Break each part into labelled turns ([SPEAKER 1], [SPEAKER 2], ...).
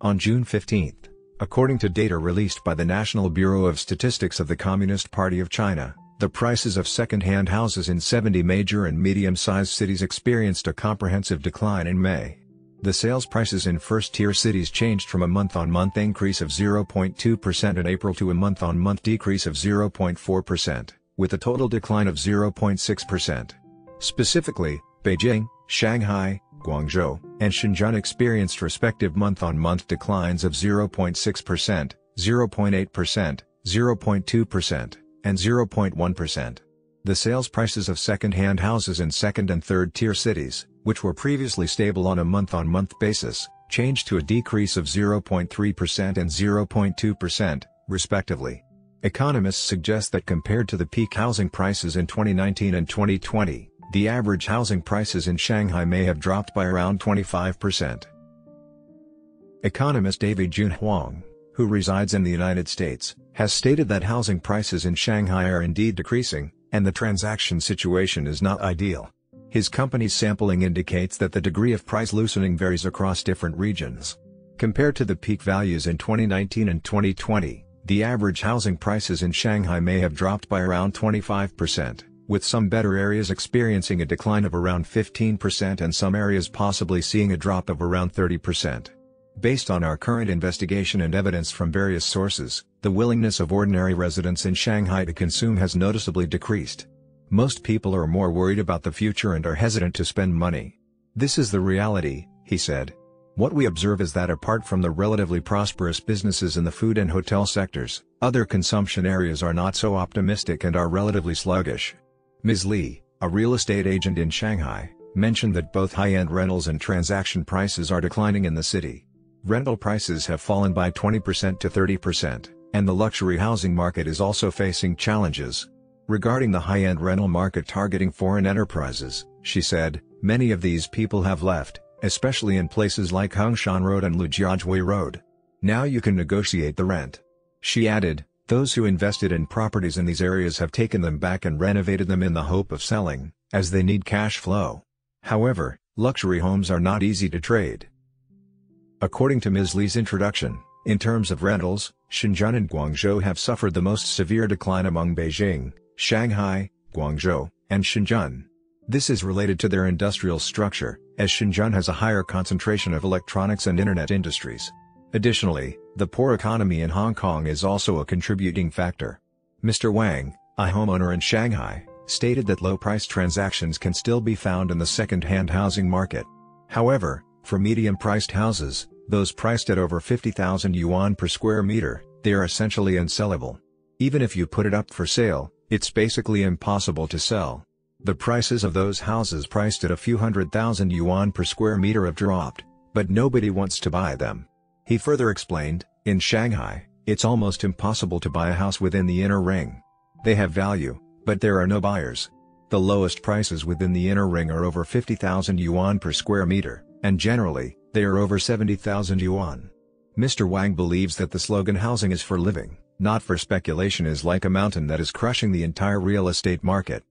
[SPEAKER 1] On June 15, according to data released by the National Bureau of Statistics of the Communist Party of China, the prices of second-hand houses in 70 major and medium-sized cities experienced a comprehensive decline in May. The sales prices in first-tier cities changed from a month-on-month increase of 0.2% in April to a month-on-month decrease of 0.4%, with a total decline of 0.6%. Specifically, Beijing, Shanghai, Guangzhou, and Shenzhen experienced respective month-on-month declines of 0.6%, 0.8%, 0.2%, and 0.1%. The sales prices of second-hand houses in second- and third-tier cities, which were previously stable on a month-on-month basis, changed to a decrease of 0.3% and 0.2%, respectively. Economists suggest that compared to the peak housing prices in 2019 and 2020, the average housing prices in Shanghai may have dropped by around 25%. Economist David Jun Huang, who resides in the United States, has stated that housing prices in Shanghai are indeed decreasing, and the transaction situation is not ideal. His company's sampling indicates that the degree of price loosening varies across different regions. Compared to the peak values in 2019 and 2020, the average housing prices in Shanghai may have dropped by around 25%, with some better areas experiencing a decline of around 15% and some areas possibly seeing a drop of around 30%. Based on our current investigation and evidence from various sources, the willingness of ordinary residents in Shanghai to consume has noticeably decreased. Most people are more worried about the future and are hesitant to spend money. This is the reality, he said. What we observe is that apart from the relatively prosperous businesses in the food and hotel sectors, other consumption areas are not so optimistic and are relatively sluggish. Ms. Li, a real estate agent in Shanghai, mentioned that both high-end rentals and transaction prices are declining in the city. Rental prices have fallen by 20% to 30%, and the luxury housing market is also facing challenges. Regarding the high-end rental market targeting foreign enterprises, she said, many of these people have left, especially in places like Hongshan Road and Lujiazhui Road. Now you can negotiate the rent. She added, those who invested in properties in these areas have taken them back and renovated them in the hope of selling, as they need cash flow. However, luxury homes are not easy to trade. According to Ms. Li's introduction, in terms of rentals, Shenzhen and Guangzhou have suffered the most severe decline among Beijing, Shanghai, Guangzhou, and Shenzhen. This is related to their industrial structure, as Shenzhen has a higher concentration of electronics and internet industries. Additionally, the poor economy in Hong Kong is also a contributing factor. Mr. Wang, a homeowner in Shanghai, stated that low-price transactions can still be found in the second-hand housing market. However, for medium-priced houses, those priced at over 50,000 yuan per square meter, they are essentially unsellable. Even if you put it up for sale, it's basically impossible to sell. The prices of those houses priced at a few 100,000 yuan per square meter have dropped, but nobody wants to buy them. He further explained, in Shanghai, it's almost impossible to buy a house within the inner ring. They have value, but there are no buyers. The lowest prices within the inner ring are over 50,000 yuan per square meter, and generally, they are over 70,000 yuan. Mr. Wang believes that the slogan "housing is for living, not for speculation" is like a mountain that is crushing the entire real estate market.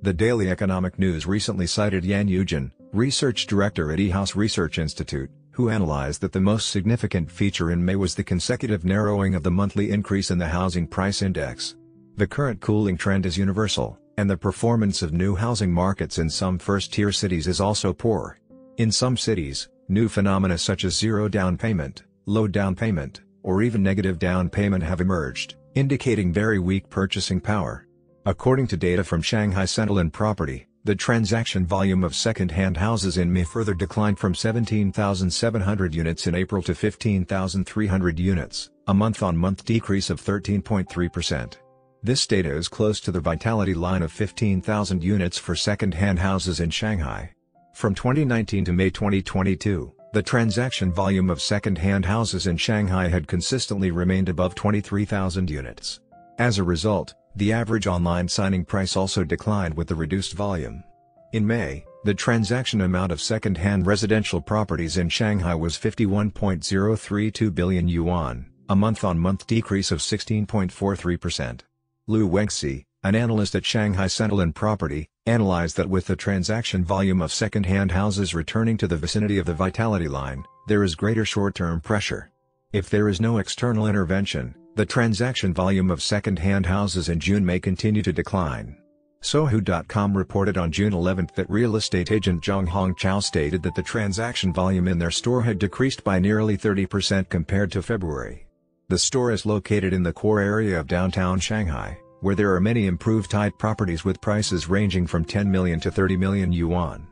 [SPEAKER 1] The Daily Economic News recently cited Yan Yujin, research director at eHouse Research Institute, who analyzed that the most significant feature in May was the consecutive narrowing of the monthly increase in the housing price index. The current cooling trend is universal, and the performance of new housing markets in some first-tier cities is also poor. In some cities, new phenomena such as zero down payment, low down payment, or even negative down payment have emerged, indicating very weak purchasing power. According to data from Shanghai Central Property, the transaction volume of second-hand houses in May further declined from 17,700 units in April to 15,300 units, a month-on-month decrease of 13.3%. This data is close to the vitality line of 15,000 units for second-hand houses in Shanghai. From 2019 to May 2022, the transaction volume of second-hand houses in Shanghai had consistently remained above 23,000 units. As a result, the average online signing price also declined with the reduced volume. In May, the transaction amount of second-hand residential properties in Shanghai was 51.032 billion yuan, a month-on-month decrease of 16.43%. Lu Wengxi, an analyst at Shanghai Central Property, analyzed that with the transaction volume of second-hand houses returning to the vicinity of the vitality line, there is greater short-term pressure. If there is no external intervention, the transaction volume of second-hand houses in June may continue to decline. Sohu.com reported on June 11 that real estate agent Zhang Hongqiao stated that the transaction volume in their store had decreased by nearly 30% compared to February. The store is located in the core area of downtown Shanghai, where there are many improved-type properties with prices ranging from 10 million to 30 million yuan.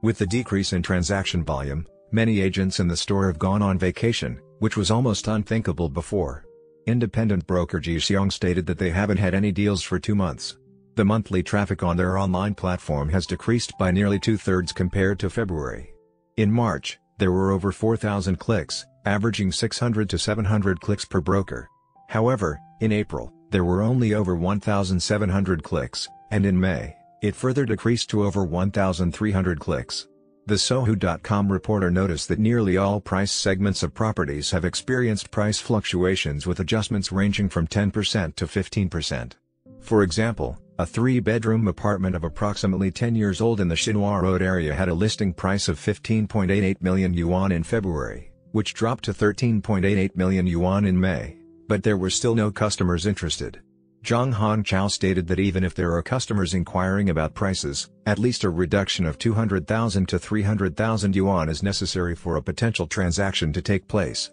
[SPEAKER 1] With the decrease in transaction volume, many agents in the store have gone on vacation, which was almost unthinkable before. Independent broker Ji Xiong stated that they haven't had any deals for 2 months. The monthly traffic on their online platform has decreased by nearly 2/3 compared to February. In March, there were over 4,000 clicks, averaging 600 to 700 clicks per broker. However, in April, there were only over 1,700 clicks, and in May, it further decreased to over 1,300 clicks. The Sohu.com reporter noticed that nearly all price segments of properties have experienced price fluctuations with adjustments ranging from 10% to 15%. For example, a 3-bedroom apartment of approximately 10 years old in the Xinhua Road area had a listing price of 15.88 million yuan in February, which dropped to 13.88 million yuan in May, but there were still no customers interested. Zhang Hongqiao stated that even if there are customers inquiring about prices, at least a reduction of 200,000 to 300,000 yuan is necessary for a potential transaction to take place.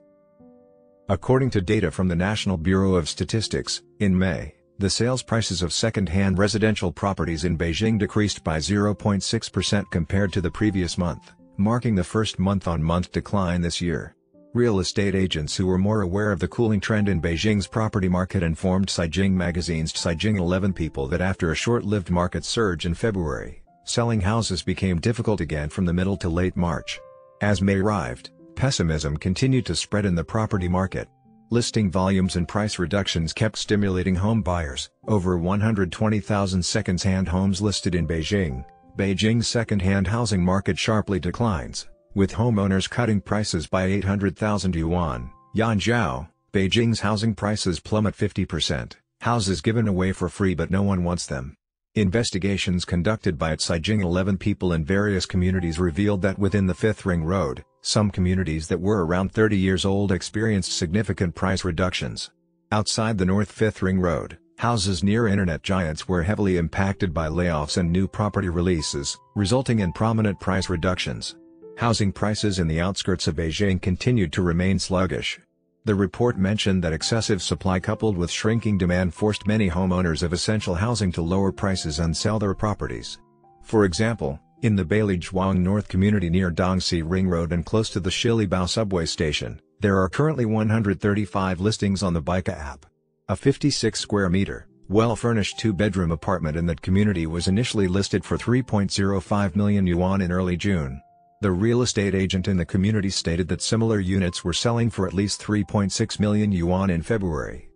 [SPEAKER 1] According to data from the National Bureau of Statistics, in May, the sales prices of second-hand residential properties in Beijing decreased by 0.6% compared to the previous month, marking the first month-on-month decline this year. Real estate agents who were more aware of the cooling trend in Beijing's property market informed Caijing magazine's Caijing 11 people that after a short-lived market surge in February, selling houses became difficult again from the middle to late March. As May arrived, pessimism continued to spread in the property market. Listing volumes and price reductions kept stimulating home buyers. Over 120,000 second-hand homes listed in Beijing. Beijing's second-hand housing market sharply declines, with homeowners cutting prices by 800,000 yuan. Yanzhou, Beijing's housing prices plummet 50%. Houses given away for free but no one wants them. Investigations conducted by Caijing 11 people in various communities revealed that within the Fifth Ring Road, some communities that were around 30 years old experienced significant price reductions. Outside the North Fifth Ring Road, houses near internet giants were heavily impacted by layoffs and new property releases, resulting in prominent price reductions. Housing prices in the outskirts of Beijing continued to remain sluggish. The report mentioned that excessive supply coupled with shrinking demand forced many homeowners of essential housing to lower prices and sell their properties. For example, in the Beilizhuang North community near Dongxi Ring Road and close to the Shilibao subway station, there are currently 135 listings on the Baica app. A 56-square-meter, well-furnished 2-bedroom apartment in that community was initially listed for 3.05 million yuan in early June. The real estate agent in the community stated that similar units were selling for at least 3.6 million yuan in February.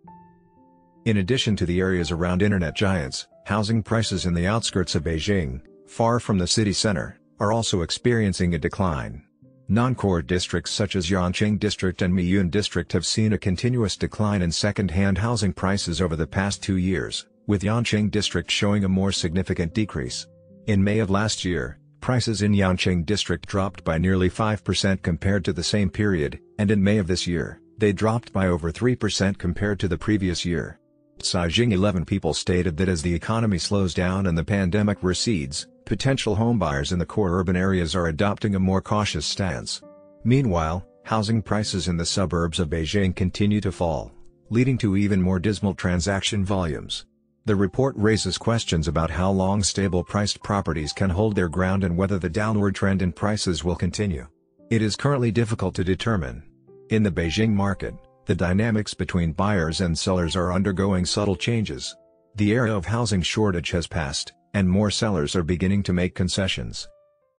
[SPEAKER 1] In addition to the areas around internet giants, housing prices in the outskirts of Beijing, far from the city center, are also experiencing a decline. Non-core districts such as Yanqing District and Miyun District have seen a continuous decline in second-hand housing prices over the past 2 years, with Yanqing District showing a more significant decrease. In May of last year, prices in Yanqing District dropped by nearly 5% compared to the same period, and in May of this year, they dropped by over 3% compared to the previous year. Caijing 11 people stated that as the economy slows down and the pandemic recedes, potential homebuyers in the core urban areas are adopting a more cautious stance. Meanwhile, housing prices in the suburbs of Beijing continue to fall, leading to even more dismal transaction volumes. The report raises questions about how long stable-priced properties can hold their ground and whether the downward trend in prices will continue. It is currently difficult to determine. In the Beijing market, the dynamics between buyers and sellers are undergoing subtle changes. The era of housing shortage has passed, and more sellers are beginning to make concessions.